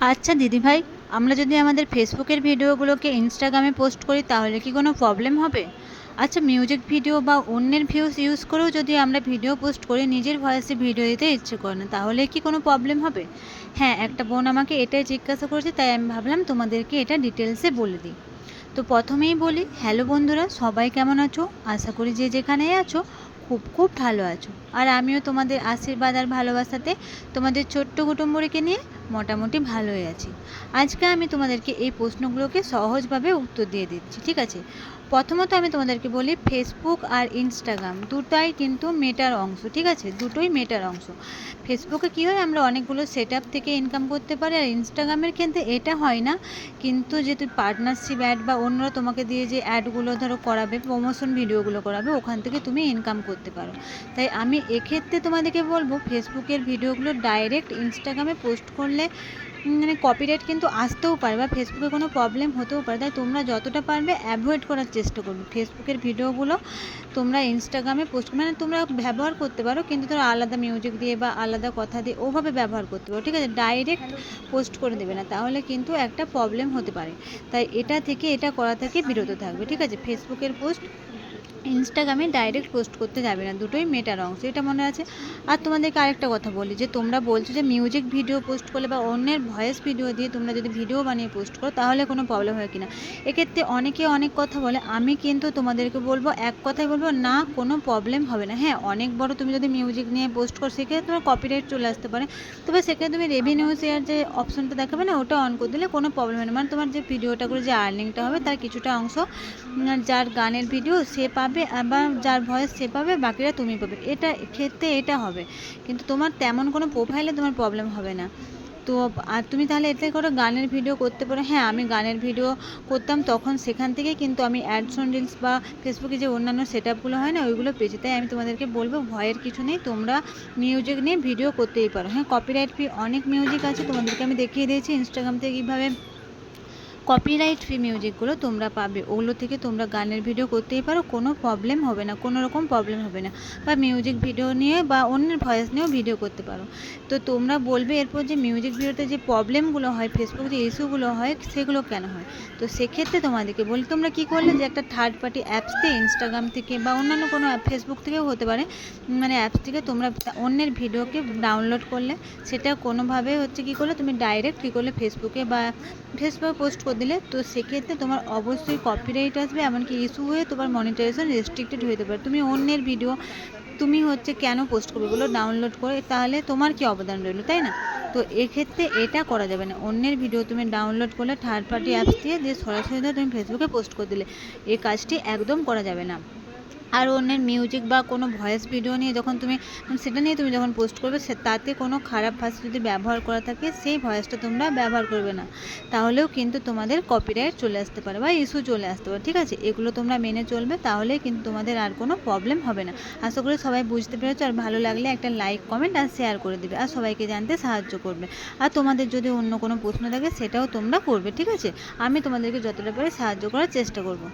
আচ্ছা দিদিভাই, আমরা যদি আমাদের ফেসবুকের ভিডিওগুলোকে ইনস্টাগ্রামে পোস্ট করি তাহলে কি কোনো প্রবলেম হবে? আচ্ছা, মিউজিক ভিডিও বা অন্যের ভিউজ ইউজ করেও যদি আমরা ভিডিও পোস্ট করি, নিজের ভয়েসে ভিডিও দিতে ইচ্ছে করে না, তাহলে কি কোনো প্রবলেম হবে? হ্যাঁ, একটা বোন আমাকে এটাই জিজ্ঞাসা করেছে, তাই আমি ভাবলাম তোমাদেরকে এটা ডিটেলসে বলে দিই। তো প্রথমেই বলি, হ্যালো বন্ধুরা, সবাই কেমন আছো? আশা করি যে যেখানেই আছো খুব খুব ভালো আছো। আর আমিও তোমাদের আশীর্বাদ আর ভালোবাসাতে তোমাদের ছোট্ট কুটুম্বরিকে নিয়ে মোটামুটি ভালোই আছি। আজকে আমি তোমাদেরকে এই প্রশ্নগুলোকে সহজভাবে উত্তর দিয়ে দিচ্ছি, ঠিক আছে? প্রথমত আমি তোমাদেরকে বলি, ফেসবুক আর ইনস্টাগ্রাম দুটাই কিন্তু মেটার অংশ, ঠিক আছে? দুটোই মেটার অংশ। ফেসবুকে কী হয়, আমরা অনেকগুলো সেট আপ থেকে ইনকাম করতে পারি, আর ইনস্টাগ্রামের ক্ষেত্রে এটা হয় না। কিন্তু যে তুই পার্টনারশিপ অ্যাড বা অন্যরা তোমাকে দিয়ে যে অ্যাডগুলো ধরো করাবে, প্রমোশন ভিডিওগুলো করাবে, ওখান থেকে তুমি ইনকাম করতে পারো। তাই আমি এক্ষেত্রে তোমাদেরকে বলবো, ফেসবুকের ভিডিওগুলো ডাইরেক্ট ইনস্টাগ্রামে পোস্ট করলে মানে কপিরাইট কিন্তু আসতেও পারে বা ফেসবুকে কোনো প্রবলেম হতেও পারে। তাই তোমরা যতটা পারবে অ্যাভয়েড করার চেষ্টা করবে ফেসবুকের ভিডিওগুলো। তোমরা ইনস্টাগ্রামে পোস্ট মানে তোমরা ব্যবহার করতে পারো, কিন্তু ধরো আলাদা মিউজিক দিয়ে বা আলাদা কথা দিয়ে ওভাবে ব্যবহার করতে পারো, ঠিক আছে? ডাইরেক্ট পোস্ট করে দেবে না, তাহলে কিন্তু একটা প্রবলেম হতে পারে। তাই এটা করা থেকে বিরত থাকবে, ঠিক আছে? ফেসবুকের পোস্ট ইনস্টাগ্রামে ডাইরেক্ট পোস্ট করতে যাবে না, দুটোই মেটার অংশ, এটা মনে আছে। আর তোমাদেরকে আরেকটা কথা বলি, যে তোমরা বলছো যে মিউজিক ভিডিও পোস্ট করলে বা অন্যের ভয়েস ভিডিও দিয়ে তোমরা যদি ভিডিও বানিয়ে পোস্ট করো তাহলে কোনো প্রবলেম হয় কিনা। এক্ষেত্রে অনেকে অনেক কথা বলে, আমি কিন্তু তোমাদেরকে বলবো, এক কথাই বলবো, না, কোনো প্রবলেম হবে না। হ্যাঁ, অনেক বড় তুমি যদি মিউজিক নিয়ে পোস্ট করো সেক্ষেত্রে তোমার কপিরাইট চলে আসতে পারে, তবে সেক্ষেত্রে তুমি রেভিনিউ শেয়ার যে অপশনটা দেখাবে না, ওটা অন করে দিলে কোনো প্রবলেম হয় না। মানে তোমার যে ভিডিওটা করে যে আর্নিংটা হবে তার কিছুটা অংশ যার গানের ভিডিও সে পাবে, আবার যার ভয়েস সে পাবে, বাকিটা তুমি পাবে। এটা ক্ষেত্রে এটা হবে, কিন্তু তোমার তেমন কোনো প্রোফাইলে তোমার প্রবলেম হবে না। তো আর তুমি তাহলে এতে করে গানের ভিডিও করতে পারো। হ্যাঁ, আমি গানের ভিডিও করতাম, তখন সেখান থেকে কিন্তু আমি অ্যাডস অন রিলস বা ফেসবুকে যে অন্যান্য সেট আপগুলো হয় না, ওইগুলো পেয়েছি। তাই আমি তোমাদেরকে বলবো, ভয়ের কিছু নেই, তোমরা মিউজিক নিয়ে ভিডিও করতেই পারো। হ্যাঁ, কপিরাইট ফ্রি অনেক মিউজিক আছে, তোমাদেরকে আমি দেখিয়ে দিয়েছি ইনস্টাগ্রাম থেকে কীভাবে কপিরাইট ফ্রি মিউজিকগুলো তোমরা পাবে, ওগুলো থেকে তোমরা গানের ভিডিও করতেই পারো, কোনো প্রবলেম হবে না, কোনো রকম প্রবলেম হবে না। বা মিউজিক ভিডিও নিয়ে বা অন্যের ভয়েস নিয়েও ভিডিও করতে পারো। তো তোমরা বলবে এরপর যে মিউজিক ভিডিওতে যে প্রবলেমগুলো হয়, ফেসবুক যে ইস্যুগুলো হয়, সেগুলো কেন হয়? তো সেক্ষেত্রে তোমাদেরকে বলি, তোমরা কী করলে, যে একটা থার্ড পার্টি অ্যাপস দিয়ে, ইনস্টাগ্রাম থেকে বা অন্যান্য কোনো ফেসবুক থেকেও হতে পারে, মানে অ্যাপস থেকে তোমরা অন্যের ভিডিওকে ডাউনলোড করলে, সেটা কোনোভাবে হচ্ছে কী করলে, তুমি ডাইরেক্ট কী করলে ফেসবুকে পোস্ট করে দিলে, তো সেক্ষেত্রে তোমার অবশ্যই কপিরাইট আসবে, এমনকি ইস্যু হয়ে তোমার মনিটাইজেশন রেস্ট্রিক্টেড হতে পারে। তুমি অন্যের ভিডিও তুমি হচ্ছে কেন পোস্ট করবে বলো, ডাউনলোড করে? তাহলে তোমার কি অবদান রইলো, তাই না? তো এক্ষেত্রে এটা করা যাবে না। অন্যের ভিডিও তুমি ডাউনলোড করলে থার্ড পার্টি অ্যাপস দিয়ে সরাসরি তুমি ফেসবুকে পোস্ট করে দিলে, এই কাজটি একদম করা যাবে না। আর অন্যের মিউজিক বা কোনো ভয়েস ভিডিও নিয়ে যখন তুমি সেটা নিয়ে তুমি যখন পোস্ট করবে, তাতে কোনো খারাপ ভাষা যদি ব্যবহার করা থাকে, সেই ভয়েসটা তোমরা ব্যবহার করবে না, তাহলেও কিন্তু তোমাদের কপিরাইট চলে আসতে পারে বা ইস্যু চলে আসতে পারে, ঠিক আছে? এগুলো তোমরা মেনে চলবে, তাহলেই কিন্তু তোমাদের আর কোনো প্রবলেম হবে না। আশা করি সবাই বুঝতে পেরেছো। আর ভালো লাগলে একটা লাইক, কমেন্ট আর শেয়ার করে দেবে, আর সবাইকে জানতে সাহায্য করবে। আর তোমাদের যদি অন্য কোনো প্রশ্ন থাকে সেটাও তোমরা করবে, ঠিক আছে? আমি তোমাদেরকে যতটা পারি সাহায্য করার চেষ্টা করব।